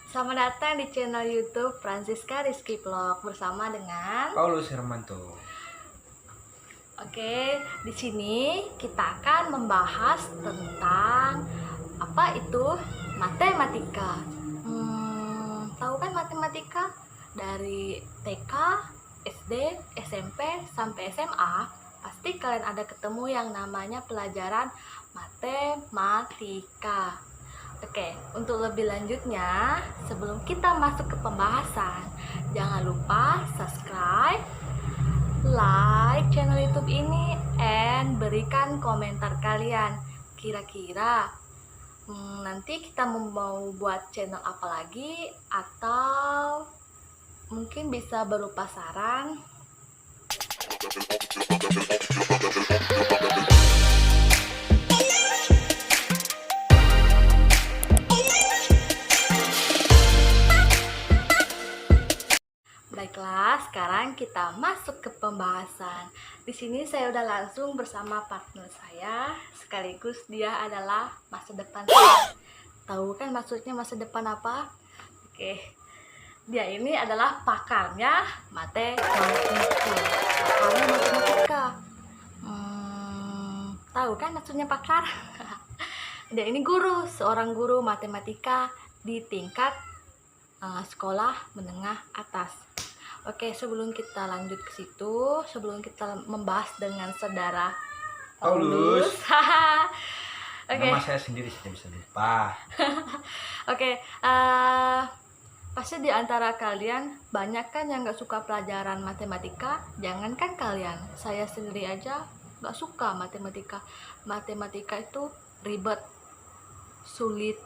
Selamat datang di channel YouTube Francisca Rizky Vlog bersama dengan Paulus Hermanto. Oke, di sini kita akan membahas tentang apa itu matematika. Tahu kan matematika? Dari TK, SD, SMP sampai SMA, pasti kalian ada ketemu yang namanya pelajaran matematika. Oke, untuk lebih lanjutnya, sebelum kita masuk ke pembahasan, jangan lupa subscribe, like channel YouTube ini, and berikan komentar kalian. Kira-kira nanti kita mau buat channel apa lagi, atau mungkin bisa berupa saran. Baiklah, sekarang kita masuk ke pembahasan. Di sini saya udah langsung bersama partner saya, sekaligus dia adalah masa depan saya. Tahu kan maksudnya masa depan apa? Oke, dia ini adalah pakarnya matematika. Pakarnya matematika. Tahu kan maksudnya pakar? Dia ini guru, seorang guru matematika di tingkat sekolah menengah atas. Oke, sebelum kita lanjut ke situ, sebelum kita membahas dengan saudara Paulus. Oke. Nama saya sendiri saja bisa lupa. Oke, pasti di antara kalian banyak kan yang nggak suka pelajaran matematika. Jangankan kalian, saya sendiri aja nggak suka matematika. Matematika itu ribet, sulit,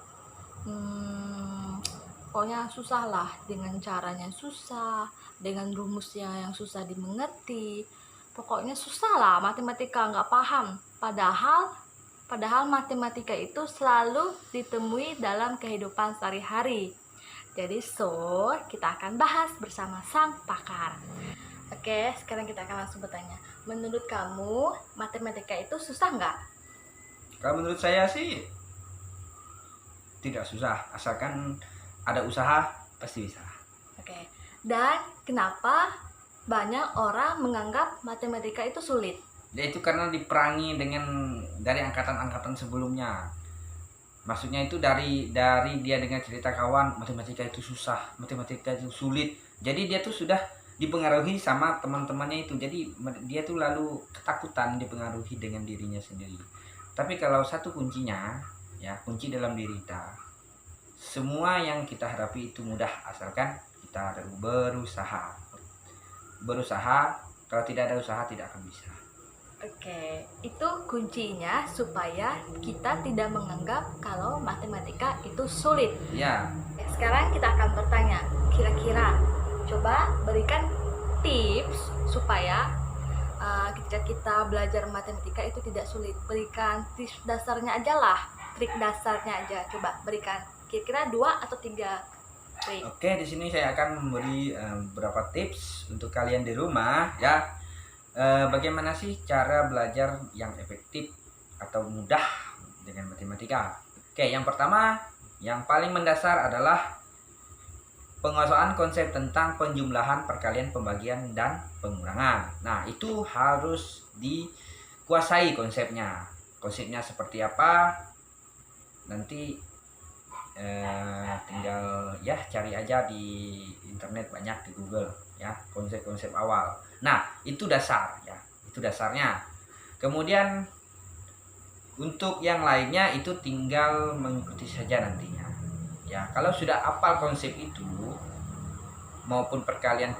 pokoknya susah lah, dengan caranya susah, dengan rumusnya yang susah dimengerti. Pokoknya susah lah, matematika nggak paham. Padahal matematika itu selalu ditemui dalam kehidupan sehari-hari. Jadi kita akan bahas bersama sang pakar. Oke, sekarang kita akan langsung bertanya. Menurut kamu, matematika itu susah nggak? Kalau menurut saya sih tidak susah, asalkan ada usaha pasti bisa. Oke, dan kenapa banyak orang menganggap matematika itu sulit? Ya itu karena diperangi dari angkatan-angkatan sebelumnya. Maksudnya itu dari dia dengan cerita kawan, matematika itu susah, matematika itu sulit. Jadi dia tuh sudah dipengaruhi sama teman-temannya itu. Jadi dia tuh lalu ketakutan dipengaruhi dengan dirinya sendiri. Tapi kalau satu kuncinya, ya kunci dalam diri kita. Semua yang kita hadapi itu mudah asalkan kita berusaha. Berusaha, kalau tidak ada usaha tidak akan bisa. Oke, itu kuncinya supaya kita tidak menganggap kalau matematika itu sulit. Ya. Sekarang kita akan bertanya, kira-kira coba berikan tips supaya ketika kita belajar matematika itu tidak sulit. Berikan tips dasarnya aja lah, trik dasarnya aja. Coba berikan kira-kira 2 atau 3 trik. Oke, di sini saya akan memberi beberapa tips untuk kalian di rumah ya. Bagaimana sih cara belajar yang efektif atau mudah dengan matematika? Oke, yang pertama, yang paling mendasar adalah penguasaan konsep tentang penjumlahan, perkalian, pembagian, dan pengurangan. Nah, itu harus dikuasai konsepnya. Konsepnya seperti apa? Nanti tinggal ya cari aja di internet, banyak di Google ya, konsep-konsep awal. Nah, itu dasar ya, itu dasarnya. Kemudian untuk yang lainnya itu tinggal mengikuti saja nantinya ya. Kalau sudah hafal konsep itu, maupun perkalian,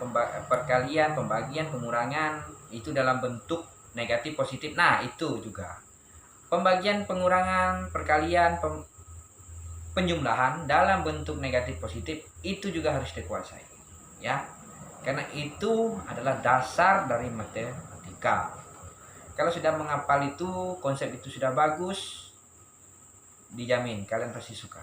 pembagian, pengurangan itu dalam bentuk negatif positif, nah itu juga pembagian, pengurangan, perkalian, penjumlahan dalam bentuk negatif positif itu juga harus dikuasai ya, karena itu adalah dasar dari matematika. Kalau sudah menghafal itu, konsep itu sudah bagus, dijamin kalian pasti suka.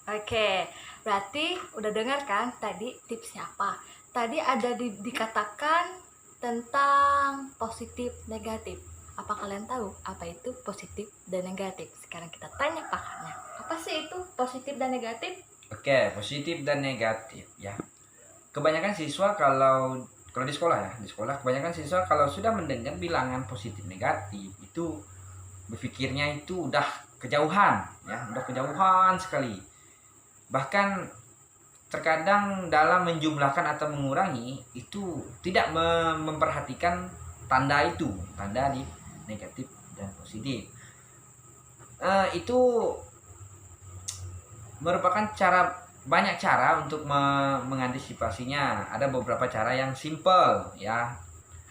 Oke, berarti udah dengar kan tadi tipsnya apa? Tadi ada dikatakan tentang positif negatif. Apa kalian tahu apa itu positif dan negatif? Sekarang kita tanya pakarnya. Apa sih itu positif dan negatif? Oke, positif dan negatif ya. Kebanyakan siswa kalau di sekolah ya, di sekolah kebanyakan siswa kalau sudah mendengar bilangan positif negatif itu berpikirnya itu udah kejauhan ya, udah kejauhan sekali. Bahkan terkadang dalam menjumlahkan atau mengurangi itu tidak memperhatikan tanda itu, tanda di negatif dan positif. Itu merupakan banyak cara untuk mengantisipasinya. Ada beberapa cara yang simple ya.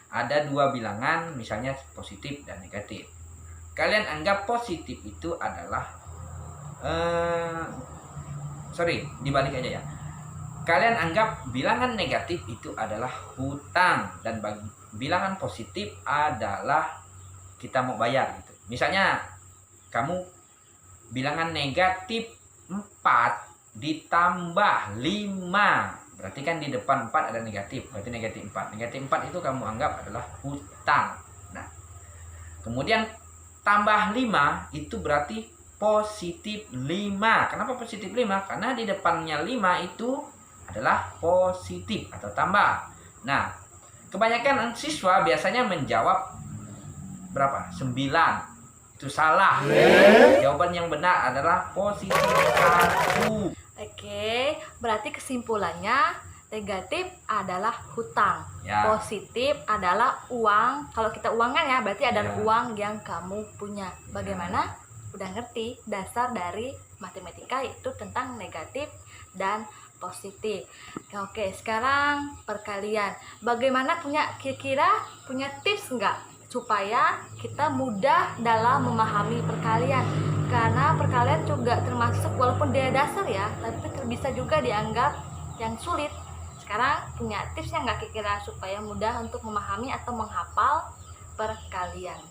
Ada dua bilangan misalnya positif dan negatif. Kalian anggap positif itu adalah dibalik aja ya. Kalian anggap bilangan negatif itu adalah hutang dan bilangan positif adalah kita mau bayar gitu. Misalnya kamu bilangan negatif 4 ditambah 5, berarti kan di depan 4 ada negatif, berarti negatif 4. Negatif 4 itu kamu anggap adalah hutang. Nah, kemudian tambah 5 itu berarti positif 5. Kenapa positif 5? Karena di depannya 5 itu adalah positif atau tambah. Nah, kebanyakan siswa biasanya menjawab berapa? 9. Itu salah. Jawaban yang benar adalah positif 1. Oke, berarti kesimpulannya negatif adalah hutang, Ya. positif adalah uang. Kalau kita uangan ya, berarti adalah Ya. uang yang kamu punya. Bagaimana? Udah ngerti dasar dari matematika itu tentang negatif dan positif. Oke, sekarang perkalian. Bagaimana kira-kira punya tips nggak supaya kita mudah dalam memahami perkalian? Karena perkalian juga termasuk walaupun dia dasar ya, tapi bisa juga dianggap yang sulit. Sekarang punya tipsnya nggak kira-kira supaya mudah untuk memahami atau menghafal perkalian?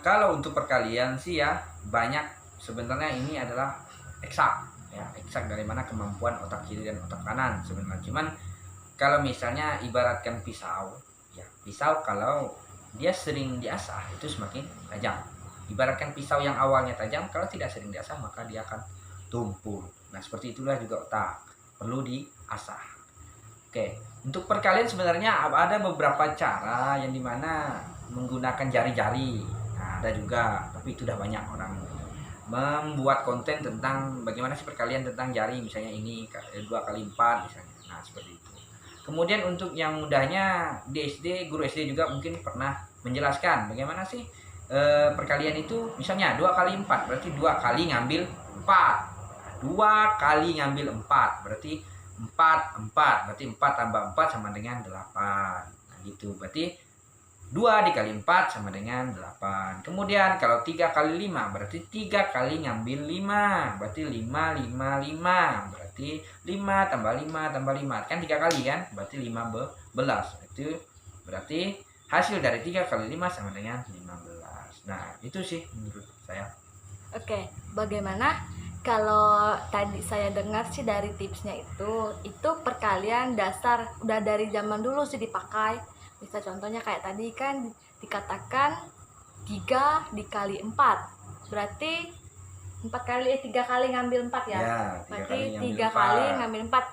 Kalau untuk perkalian sih ya banyak sebenarnya ini adalah eksak ya, eksak dari mana kemampuan otak kiri dan otak kanan sebenarnya. Cuman kalau misalnya ibaratkan pisau ya, pisau kalau dia sering diasah itu semakin tajam. Ibaratkan pisau yang awalnya tajam, kalau tidak sering diasah maka dia akan tumpul. Nah, seperti itulah juga otak, perlu diasah. Oke, untuk perkalian sebenarnya ada beberapa cara yang dimana menggunakan jari-jari. Nah, ada juga, tapi itu udah banyak orang membuat konten tentang bagaimana sih perkalian tentang jari, misalnya ini 2 kali 4 misalnya. Nah, seperti itu. Kemudian untuk yang mudahnya di SD, guru SD juga mungkin pernah menjelaskan bagaimana sih perkalian itu. Misalnya 2 kali 4 berarti 2 kali ngambil 4. 2 kali ngambil 4 berarti 4 berarti 4 tambah 4 sama dengan 8. Nah, gitu. Berarti 2 dikali 4 sama dengan 8. Kemudian kalau 3 kali 5 berarti 3 kali ngambil 5. Berarti 5 berarti 5 tambah 5 tambah 5. Kan 3 kali kan? Berarti 15. Itu berarti hasil dari 3 kali 5 sama dengan 15. Nah, itu sih menurut saya. Oke, bagaimana kalau tadi saya dengar sih dari tipsnya itu perkalian dasar udah dari zaman dulu sih dipakai. Bisa contohnya kayak tadi kan dikatakan 3 dikali 4. Berarti 3 kali ngambil 4 ya. Ya, 3 Berarti kali ngambil 3 kali 4. ngambil 4.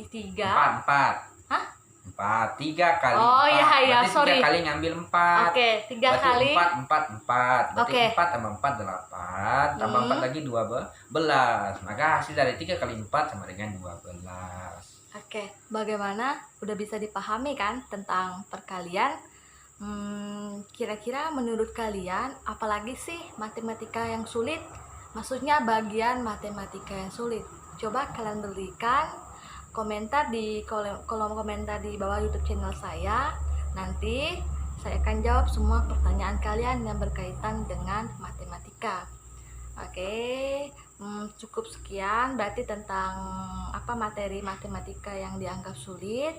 3 4. Hah? 4. 3 kali 4. Oh iya, Berarti sorry. 3 kali ngambil 4. Oke, 3 kali 4. Berarti Oke. 4 tambah 4 8. Tambah 4 lagi 12. Maka hasil dari 3 kali 4 sama dengan 12. Oke, bagaimana? Udah bisa dipahami kan tentang perkalian? Kira-kira menurut kalian, apalagi sih matematika yang sulit? Maksudnya bagian matematika yang sulit. Coba kalian berikan komentar di kolom komentar di bawah YouTube channel saya. Nanti saya akan jawab semua pertanyaan kalian yang berkaitan dengan matematika. Oke, cukup sekian berarti tentang materi matematika yang dianggap sulit.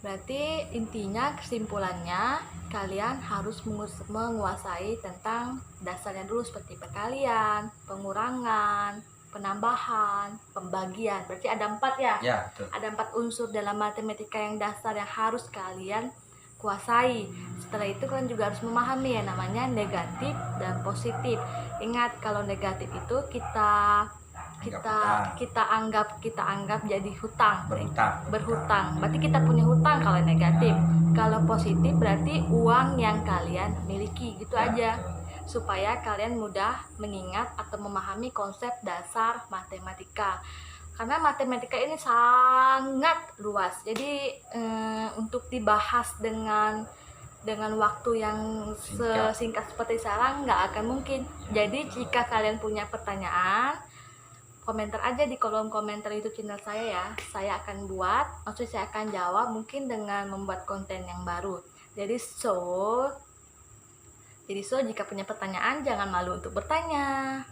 Berarti intinya kesimpulannya kalian harus menguasai tentang dasarnya dulu seperti perkalian, pengurangan, penambahan, pembagian. Berarti ada 4 ya? Ya, betul. Ada 4 unsur dalam matematika yang dasar yang harus kalian kuasai. Setelah itu kalian juga harus memahami ya namanya negatif dan positif. Ingat kalau negatif itu kita anggap jadi hutang. Berhutang. Berarti kita punya hutang kalau negatif. Kalau positif berarti uang yang kalian miliki, gitu aja. Supaya kalian mudah mengingat atau memahami konsep dasar matematika. Karena matematika ini sangat luas, jadi untuk dibahas dengan waktu yang singkat seperti sekarang nggak akan mungkin. Jadi jika kalian punya pertanyaan, komentar aja di kolom komentar YouTube channel saya ya. Saya akan saya akan jawab mungkin dengan membuat konten yang baru. Jadi jika punya pertanyaan jangan malu untuk bertanya.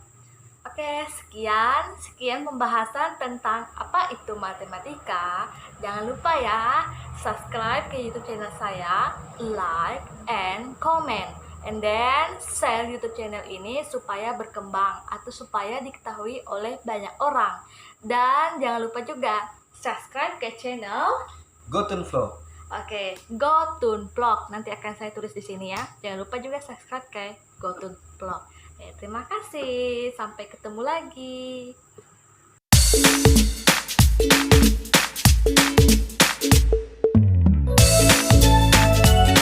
Oke, sekian pembahasan tentang apa itu matematika. Jangan lupa ya, subscribe ke YouTube channel saya, like and comment, and then share YouTube channel ini supaya berkembang atau supaya diketahui oleh banyak orang. Dan jangan lupa juga subscribe ke channel Gotun Flow. Oke, Gotun Vlog. Nanti akan saya tulis di sini ya. Jangan lupa juga subscribe ke Gotun Vlog. Terima kasih. Sampai ketemu lagi.